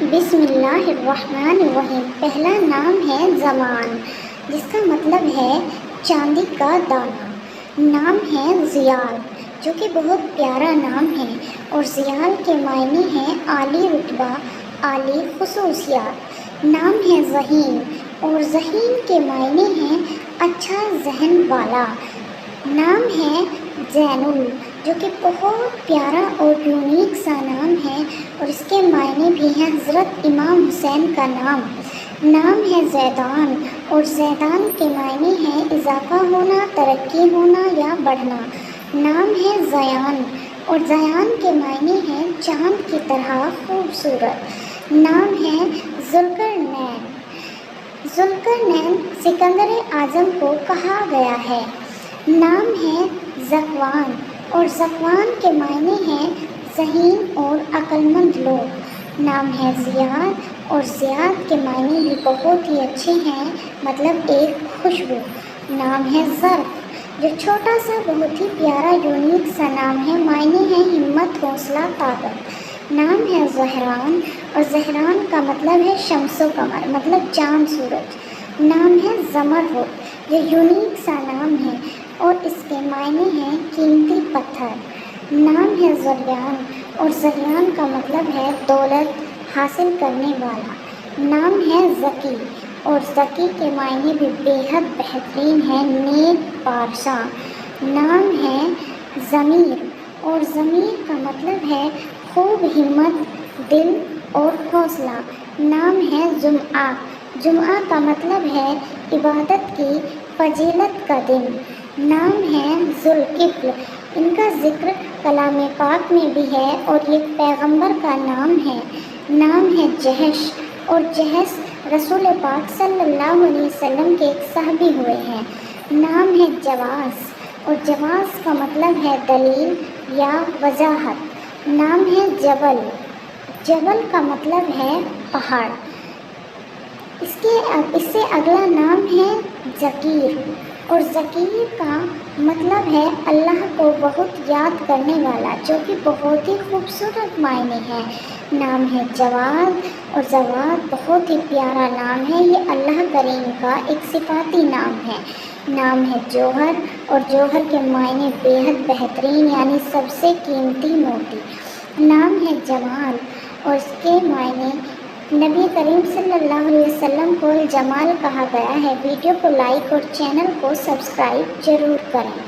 بسم اللہ الرحمن الرحیم۔ پہلا نام ہے زمان، جس کا مطلب ہے چاندی کا دانہ۔ نام ہے زیال، جو کہ بہت پیارا نام ہے، اور زیال کے معنی ہیں عالی رتبہ، عالی خصوصیات۔ نام ہے ذہین، اور ذہین کے معنی ہیں اچھا ذہن والا۔ نام ہے زین جو کہ بہت پیارا اور یونیک سا نام ہے، اور اس کے معنی بھی ہیں حضرت امام حسین کا نام۔ نام ہے زیدان، اور زیدان کے معنی ہیں اضافہ ہونا، ترقی ہونا یا بڑھنا۔ نام ہے زیان، اور زیان کے معنی ہیں چاند کی طرح خوبصورت۔ نام ہے ذوالقرنین۔ ذوالقرنین سکندر اعظم کو کہا گیا ہے۔ نام ہے ذکوان، اور ذکوان کے معنی ہیں ذہین اور عقلمند لوگ۔ نام ہے زیاد، اور زیاد کے معنی بھی بہت ہی اچھے ہیں، مطلب ایک خوشبو۔ نام ہے ظرف، جو چھوٹا سا بہت ہی پیارا یونیک سا نام ہے، معنی ہے ہمت، حوصلہ، طاقت۔ نام ہے زہران، اور زہران کا مطلب ہے شمس و قمر، مطلب چاند سورج۔ نام ہے زمرد، یہ یونیک سا نام ہے، اور اس کے معنی ہیں قیمتی پتھر۔ نام ہے زریان، اور زریان کا مطلب ہے دولت حاصل کرنے والا۔ نام ہے ذکی، اور ذکی کے معنی بھی بے حد بہترین ہیں، نیک پارساں۔ نام ہے ضمیر، اور ضمیر کا مطلب ہے خوب ہمت، دل اور حوصلہ۔ نام ہے جمعہ، جمعہ کا مطلب ہے عبادت کی فضیلت کا دن۔ نام ہے ذوالکفل، ان کا ذکر کلام پاک میں بھی ہے، اور یہ پیغمبر کا نام ہے۔ نام ہے جہش، اور جہش رسول پاک صلی اللہ علیہ وسلم کے ایک صحابی ہوئے ہیں۔ نام ہے جواز، اور جواز کا مطلب ہے دلیل یا وضاحت۔ نام ہے جبل، جبل کا مطلب ہے پہاڑ۔ اس سے اگلا نام ہے ذکیر، اور ذکیر کا مطلب ہے اللہ کو بہت یاد کرنے والا، جو کہ بہت ہی خوبصورت معنی ہے۔ نام ہے جواد، اور جواد بہت ہی پیارا نام ہے، یہ اللہ کریم کا ایک صفاتی نام ہے۔ نام ہے جوہر، اور جوہر کے معنی بے حد بہترین، یعنی سب سے قیمتی موتی۔ نام ہے جمال، اور اس کے معنی نبی کریم صلی اللہ علیہ وسلم کو جمال کہا گیا ہے۔ ویڈیو کو لائک اور چینل کو سبسکرائب ضرور کریں۔